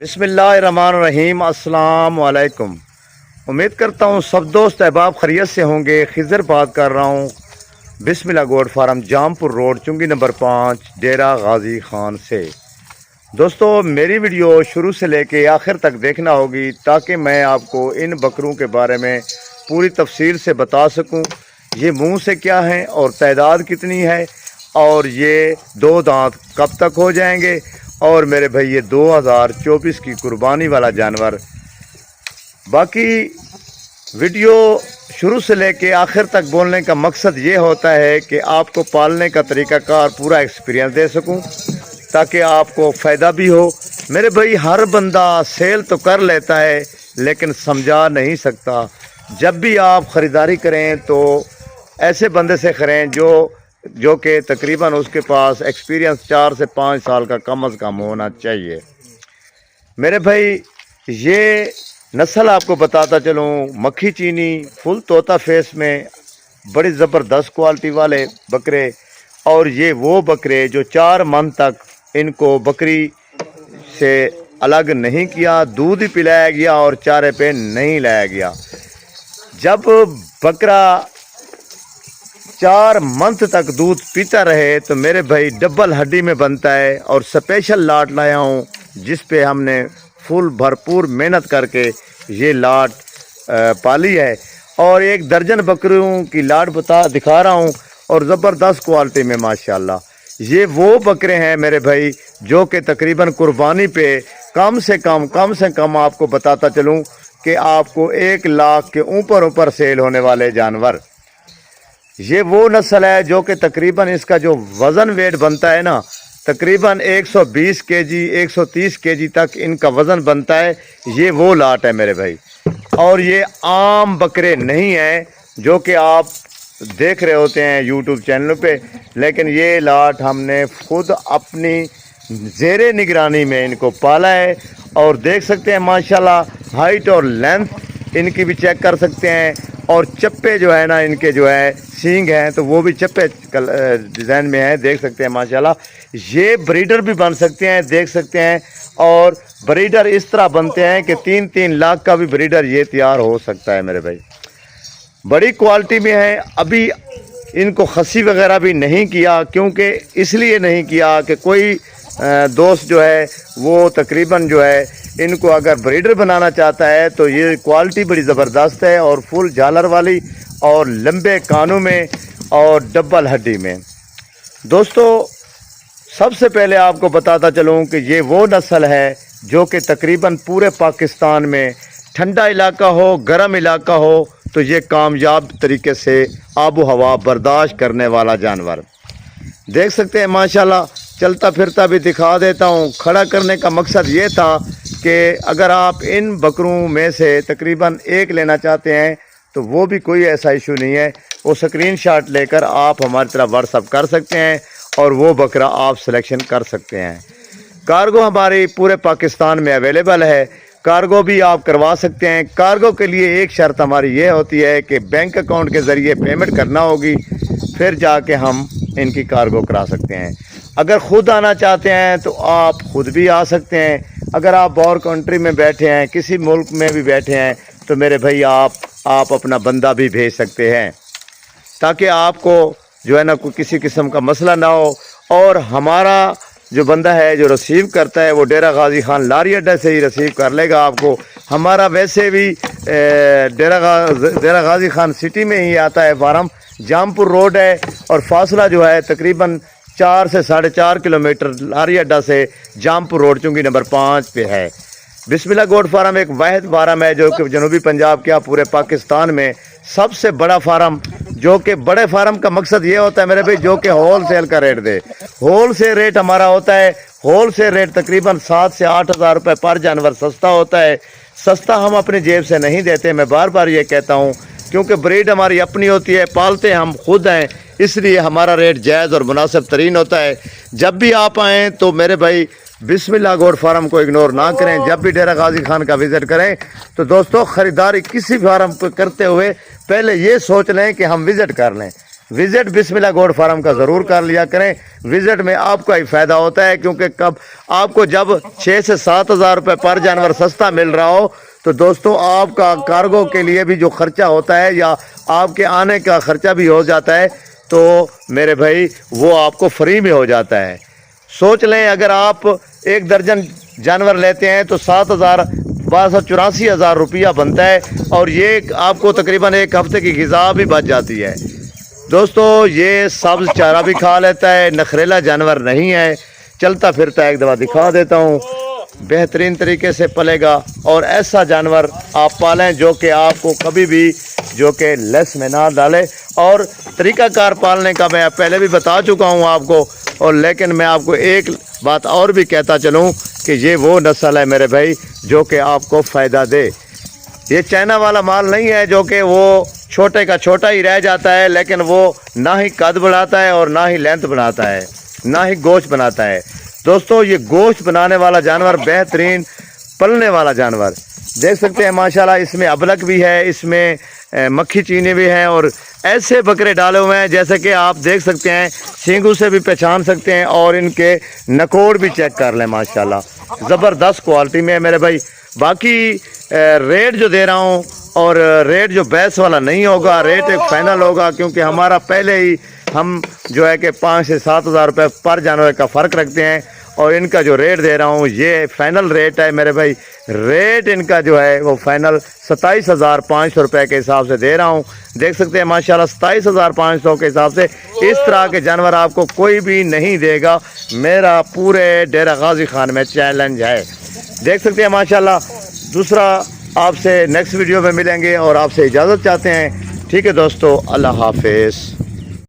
बिस्मिल्लाहिर्रहमानिर्रहीम। अस्सलाम वालेकुम। उम्मीद करता हूँ सब दोस्त अहबाब खैरियत से होंगे। खिज़र बात कर रहा हूँ बिस्मिल्लाह गोट फार्म, जामपुर रोड, चुंगी नंबर 5, डेरा गाजी खान से। दोस्तों, मेरी वीडियो शुरू से लेके आखिर तक देखना होगी ताकि मैं आपको इन बकरों के बारे में पूरी तफसील से बता सकूँ। ये मुँह से क्या हैं और तादाद कितनी है और ये 2 दांत कब तक हो जाएंगे। और मेरे भाई, ये 2024 की कुर्बानी वाला जानवर। बाकी वीडियो शुरू से लेके आखिर तक बोलने का मकसद ये होता है कि आपको पालने का तरीक़ाकार पूरा एक्सपीरियंस दे सकूं ताकि आपको फ़ायदा भी हो। मेरे भाई, हर बंदा सेल तो कर लेता है लेकिन समझा नहीं सकता। जब भी आप ख़रीदारी करें तो ऐसे बंदे से करें जो कि तकरीबन उसके पास एक्सपीरियंस 4 से 5 साल का कम अज़ कम होना चाहिए। मेरे भाई, ये नस्ल आपको बताता चलूँ, मक्खी चीनी फुल तोता फेस में बड़ी ज़बरदस्त क्वालिटी वाले बकरे। और ये वो बकरे जो 4 मंथ तक इनको बकरी से अलग नहीं किया, दूध ही पिलाया गया और चारे पे नहीं लाया गया। जब बकरा 4 मंथ तक दूध पीता रहे तो मेरे भाई डबल हड्डी में बनता है। और स्पेशल लाट लाया हूँ जिस पे हमने फुल भरपूर मेहनत करके ये लाट पाली है। और 1 दर्जन बकरियों की लाट दिखा रहा हूँ और ज़बरदस्त क्वालिटी में माशाल्लाह। ये वो बकरे हैं मेरे भाई जो कि तकरीबन कुर्बानी पे कम से कम आपको बताता चलूँ कि आपको 1 लाख के ऊपर सेल होने वाले जानवर। ये वो नस्ल है जो कि तकरीबन इसका जो वज़न वेट बनता है ना, तकरीबन 120 केजी 130 केजी तक इनका वज़न बनता है। ये वो लाट है मेरे भाई। और ये आम बकरे नहीं हैं जो कि आप देख रहे होते हैं यूट्यूब चैनलों पे, लेकिन ये लाट हमने खुद अपनी ज़ेरे निगरानी में इनको पाला है। और देख सकते हैं माशाल्लाह, हाइट और लेंथ इनकी भी चेक कर सकते हैं। और चप्पे जो है ना, इनके जो है सींग हैं तो वो भी चप्पे डिज़ाइन में है, देख सकते हैं माशाल्लाह। ये ब्रीडर भी बन सकते हैं, देख सकते हैं। और ब्रीडर इस तरह बनते हैं कि 3-3 लाख का भी ब्रीडर ये तैयार हो सकता है मेरे भाई। बड़ी क्वालिटी में है। अभी इनको खसी वगैरह भी नहीं किया, क्योंकि इसलिए नहीं किया कि कोई दोस्त जो है वो तकरीबन जो है इनको अगर ब्रीडर बनाना चाहता है तो ये क्वालिटी बड़ी ज़बरदस्त है और फुल झालर वाली और लंबे कानों में और डबल हड्डी में। दोस्तों, सबसे पहले आपको बताता चलूँ कि ये वो नस्ल है जो कि तकरीबन पूरे पाकिस्तान में ठंडा इलाका हो, गर्म इलाका हो, तो ये कामयाब तरीके से आबो हवा बर्दाश्त करने वाला जानवर। देख सकते हैं माशाल्लाह। चलता फिरता भी दिखा देता हूँ। खड़ा करने का मकसद ये था कि अगर आप इन बकरों में से तकरीबन 1 लेना चाहते हैं तो वो भी कोई ऐसा इशू नहीं है। वो स्क्रीनशॉट लेकर आप हमारी तरफ व्हाट्सअप कर सकते हैं और वो बकरा आप सिलेक्शन कर सकते हैं। कार्गो हमारी पूरे पाकिस्तान में अवेलेबल है। कार्गो भी आप करवा सकते हैं। कार्गो के लिए एक शर्त हमारी ये होती है कि बैंक अकाउंट के ज़रिए पेमेंट करना होगी, फिर जाके हम इनकी कार्गो करा सकते हैं। अगर ख़ुद आना चाहते हैं तो आप ख़ुद भी आ सकते हैं। अगर आप और कंट्री में बैठे हैं, किसी मुल्क में भी बैठे हैं, तो मेरे भाई आप अपना बंदा भी भेज सकते हैं ताकि आपको जो है ना कोई किसी किस्म का मसला ना हो। और हमारा जो बंदा है जो रिसीव करता है वो डेरा गाजी खान लारी अड्डा से ही रिसीव कर लेगा आपको। हमारा वैसे भी डेरा गाजी खान सिटी में ही आता है फार्म, जामपुर रोड है। और फासला जो है तकरीबन 4 से 4.5 किलोमीटर लारी अड्डा से जामपुर रोड, चुंगी नंबर 5 पे है। बिस्मिल्लाह गोट फार्म एक वाहिद फार्म है जो कि जनूबी पंजाब क्या पूरे पाकिस्तान में सबसे बड़ा फार्म, जो कि बड़े फार्म का मकसद ये होता है मेरे भाई जो कि होल सेल का रेट दे। होल सेल रेट हमारा होता है, होल सेल रेट तकरीबन 7 से 8 हज़ार रुपये पर जानवर सस्ता होता है। सस्ता हम अपनी जेब से नहीं देते, मैं बार बार ये कहता हूँ, क्योंकि ब्रीड हमारी अपनी होती है, पालते हम खुद हैं, इसलिए हमारा रेट जायज़ और मुनासिब तरीन होता है। जब भी आप आएँ तो मेरे भाई बिस्मिल्लाह गोट फार्म को इग्नोर ना करें। जब भी डेरा गाजी खान का विज़िट करें तो दोस्तों, ख़रीदारी किसी फार्म को करते हुए पहले ये सोच लें कि हम विज़िट कर लें। विजिट बिस्मिल्लाह गोट फार्म का ज़रूर कर लिया करें। विजिट में आपका ही फ़ायदा होता है, क्योंकि कब आपको जब 6 से 7 हज़ार रुपये पर जानवर सस्ता मिल रहा हो तो दोस्तों आपका कार्गो के लिए भी जो खर्चा होता है या आपके आने का खर्चा भी हो जाता है, तो मेरे भाई वो आपको फ्री में हो जाता है। सोच लें अगर आप 1 दर्जन जानवर लेते हैं तो 7,1284 रुपया बनता है, और ये आपको तकरीबन 1 हफ्ते की ग़िज़ा भी बच जाती है। दोस्तों ये सब्ज़ चारा भी खा लेता है, नखरेला जानवर नहीं है, चलता फिरता है। एक दफ़ा दिखा देता हूँ, बेहतरीन तरीके से पलेगा। और ऐसा जानवर आप पालें जो कि आपको कभी भी जो कि लेस में ना डाले। और तरीक़ाकार पालने का मैं पहले भी बता चुका हूँ आपको, और लेकिन मैं आपको एक बात और भी कहता चलूँ कि ये वो नस्ल है मेरे भाई जो कि आपको फ़ायदा दे। ये चाइना वाला माल नहीं है जो कि वो छोटे का छोटा ही रह जाता है, लेकिन वो ना ही कद बढ़ाता है और ना ही लेंथ बनाता है, ना ही गोश्त बनाता है। दोस्तों ये गोश्त बनाने वाला जानवर, बेहतरीन पलने वाला जानवर, देख सकते हैं माशाल्लाह। इसमें अबलक भी है, इसमें मक्खी चीनी भी हैं, और ऐसे बकरे डाले हुए हैं जैसे कि आप देख सकते हैं, सींगों से भी पहचान सकते हैं, और इनके नकोड़ भी चेक कर लें माशाल्लाह, ज़बरदस्त क्वालिटी में है मेरे भाई। बाकी रेट जो दे रहा हूँ, और रेट जो बैस वाला नहीं होगा, रेट एक फ़ाइनल होगा, क्योंकि हमारा पहले ही हम जो है कि 5 से 7 हज़ार रुपये पर जानवर का फ़र्क रखते हैं, और इनका जो रेट दे रहा हूँ ये फ़ाइनल रेट है मेरे भाई। रेट इनका जो है वो फ़ाइनल 27,500 रुपये के हिसाब से दे रहा हूँ। देख सकते हैं माशाल्लाह 27,500 के हिसाब से इस तरह के जानवर आपको कोई भी नहीं देगा। मेरा पूरे डेरा गाजी खान में चैलेंज है। देख सकते हैं माशाल्लाह। दूसरा आपसे नेक्स्ट वीडियो में मिलेंगे, और आपसे इजाज़त चाहते हैं। ठीक है दोस्तों, अल्लाह हाफिज़।